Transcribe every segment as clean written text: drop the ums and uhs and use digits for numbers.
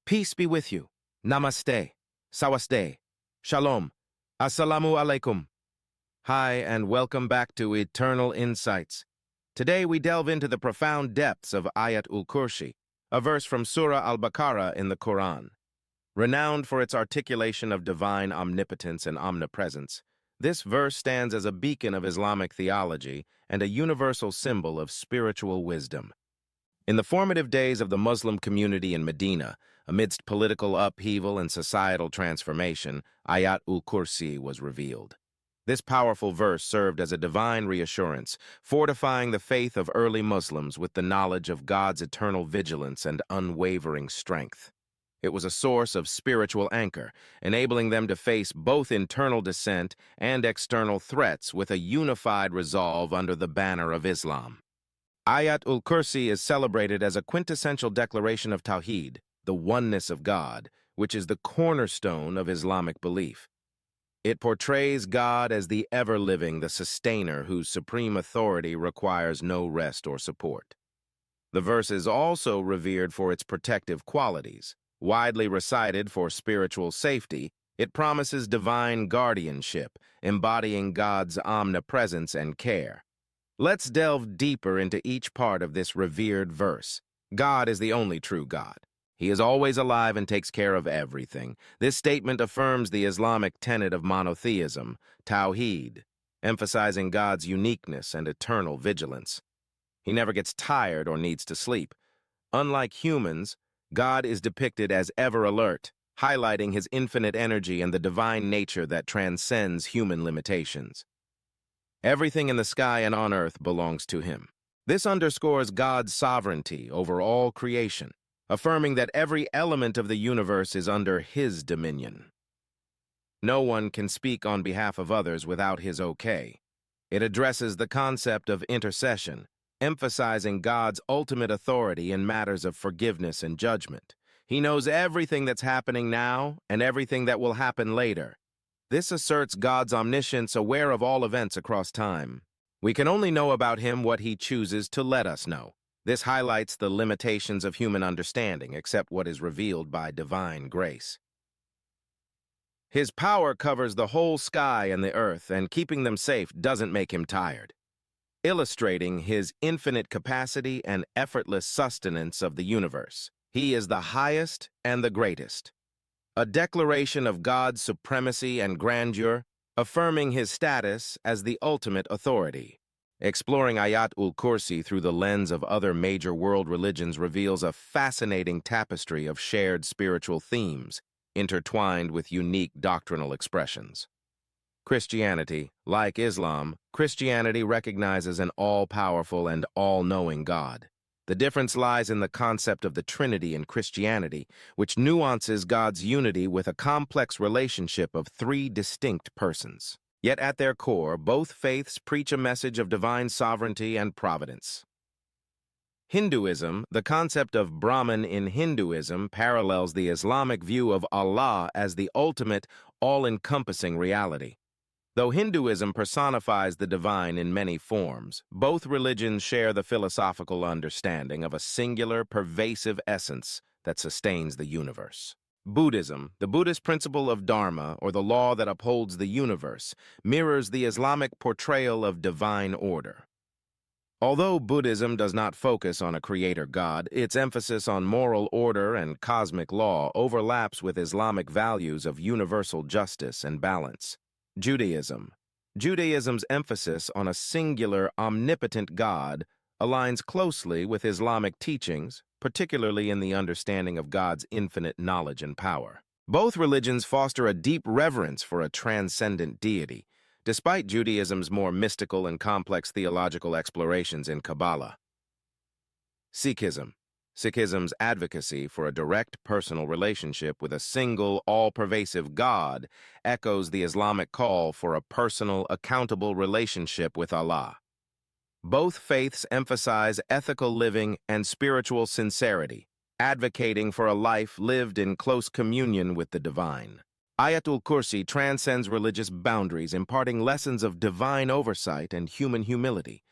Peace be with you. Namaste. Sawaste. Shalom. Assalamu alaikum. Hi, and welcome back to Eternal Insights. Today we delve into the profound depths of Ayat ul-Kursi, a verse from Surah Al-Baqarah in the Quran. Renowned for its articulation of divine omnipotence and omnipresence, this verse stands as a beacon of Islamic theology and a universal symbol of spiritual wisdom. In the formative days of the Muslim community in Medina, amidst political upheaval and societal transformation, Ayat ul-Kursi was revealed. This powerful verse served as a divine reassurance, fortifying the faith of early Muslims with the knowledge of God's eternal vigilance and unwavering strength. It was a source of spiritual anchor, enabling them to face both internal dissent and external threats with a unified resolve under the banner of Islam. Ayat ul-Kursi is celebrated as a quintessential declaration of Tawheed, the oneness of God, which is the cornerstone of Islamic belief. It portrays God as the ever-living, the sustainer whose supreme authority requires no rest or support. The verse is also revered for its protective qualities. Widely recited for spiritual safety, it promises divine guardianship, embodying God's omnipresence and care. Let's delve deeper into each part of this revered verse. God is the only true God. He is always alive and takes care of everything. This statement affirms the Islamic tenet of monotheism, Tawheed, emphasizing God's uniqueness and eternal vigilance. He never gets tired or needs to sleep. Unlike humans, God is depicted as ever alert, highlighting his infinite energy and the divine nature that transcends human limitations. Everything in the sky and on earth belongs to him. This underscores God's sovereignty over all creation, affirming that every element of the universe is under his dominion. No one can speak on behalf of others without his okay. It addresses the concept of intercession, emphasizing God's ultimate authority in matters of forgiveness and judgment. He knows everything that's happening now and everything that will happen later. This asserts God's omniscience, aware of all events across time. We can only know about him what he chooses to let us know. This highlights the limitations of human understanding, except what is revealed by divine grace. His power covers the whole sky and the earth, and keeping them safe doesn't make him tired, illustrating his infinite capacity and effortless sustenance of the universe. He is the highest and the greatest. A declaration of God's supremacy and grandeur, affirming his status as the ultimate authority. Exploring Ayat ul-Kursi through the lens of other major world religions reveals a fascinating tapestry of shared spiritual themes, intertwined with unique doctrinal expressions. Christianity, like Islam, Christianity recognizes an all-powerful and all-knowing God. The difference lies in the concept of the Trinity in Christianity, which nuances God's unity with a complex relationship of three distinct persons. Yet at their core, both faiths preach a message of divine sovereignty and providence. Hinduism, the concept of Brahman in Hinduism, parallels the Islamic view of Allah as the ultimate, all-encompassing reality. Though Hinduism personifies the divine in many forms, both religions share the philosophical understanding of a singular, pervasive essence that sustains the universe. Buddhism, the Buddhist principle of Dharma, or the law that upholds the universe, mirrors the Islamic portrayal of divine order. Although Buddhism does not focus on a creator God, its emphasis on moral order and cosmic law overlaps with Islamic values of universal justice and balance. Judaism's emphasis on a singular, omnipotent God aligns closely with Islamic teachings, particularly in the understanding of God's infinite knowledge and power. Both religions foster a deep reverence for a transcendent deity, despite Judaism's more mystical and complex theological explorations in Kabbalah. Sikhism's advocacy for a direct personal relationship with a single, all-pervasive God echoes the Islamic call for a personal, accountable relationship with Allah. Both faiths emphasize ethical living and spiritual sincerity, advocating for a life lived in close communion with the divine. Ayat ul-Kursi transcends religious boundaries, imparting lessons of divine oversight and human humility.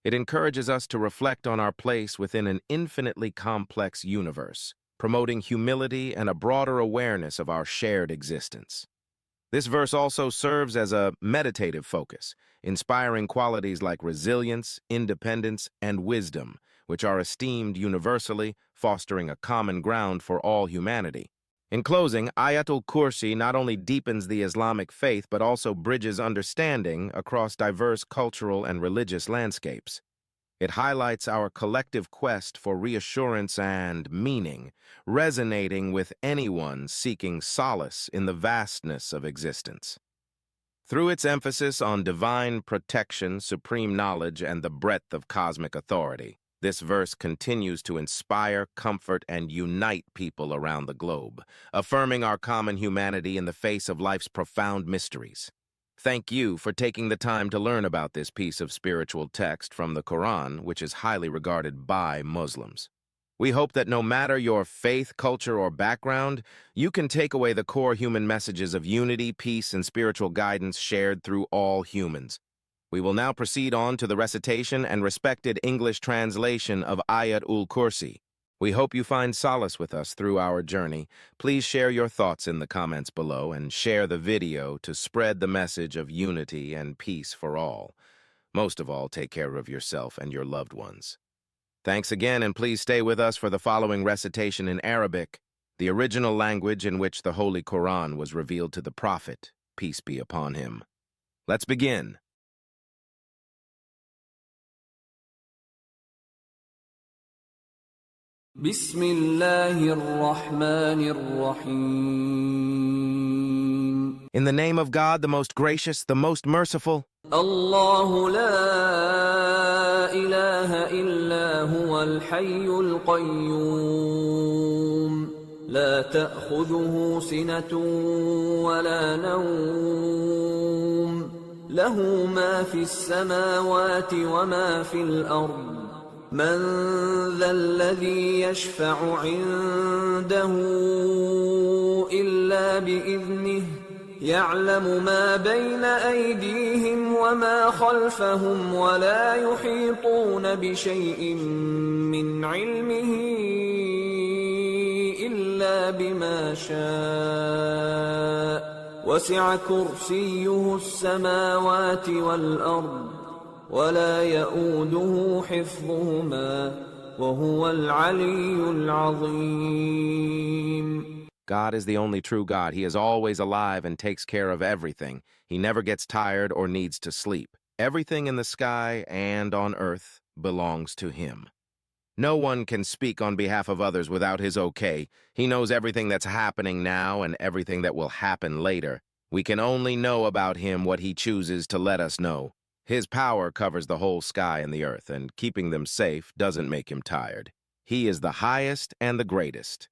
It encourages us to reflect on our place within an infinitely complex universe, promoting humility and a broader awareness of our shared existence. This verse also serves as a meditative focus, inspiring qualities like resilience, independence, and wisdom, which are esteemed universally, fostering a common ground for all humanity. In closing, Ayat ul-Kursi not only deepens the Islamic faith but also bridges understanding across diverse cultural and religious landscapes. It highlights our collective quest for reassurance and meaning, resonating with anyone seeking solace in the vastness of existence. Through its emphasis on divine protection, supreme knowledge, and the breadth of cosmic authority, this verse continues to inspire, comfort, and unite people around the globe, affirming our common humanity in the face of life's profound mysteries. Thank you for taking the time to learn about this piece of spiritual text from the Quran, which is highly regarded by Muslims. We hope that no matter your faith, culture, or background, you can take away the core human messages of unity, peace, and spiritual guidance shared through all humans. We will now proceed on to the recitation and respected English translation of Ayat ul-Kursi. We hope you find solace with us through our journey. Please share your thoughts in the comments below and share the video to spread the message of unity and peace for all. Most of all, take care of yourself and your loved ones. Thanks again, and please stay with us for the following recitation in Arabic, the original language in which the Holy Quran was revealed to the Prophet, peace be upon him. Let's begin. بسم الله الرحمن الرحيم. In the name of God, the most gracious, the most merciful. الله لا إله إلا هو الحي القيوم لا تأخذه سنة ولا نوم له ما في السماوات وما في الأرض من ذا الذي يشفع عنده إلا بإذنه يعلم ما بين أيديهم وما خلفهم ولا يحيطون بشيء من علمه إلا بما شاء وسع كرسيه السماوات والأرض ولا يؤوده حفظهما وهو العلي العظيم. God is the only true God. He is always alive and takes care of everything. He never gets tired or needs to sleep. Everything in the sky and on earth belongs to him. No one can speak on behalf of others without his okay. He knows everything that's happening now and everything that will happen later. We can only know about him what he chooses to let us know. His power covers the whole sky and the earth, and keeping them safe doesn't make him tired. He is the highest and the greatest.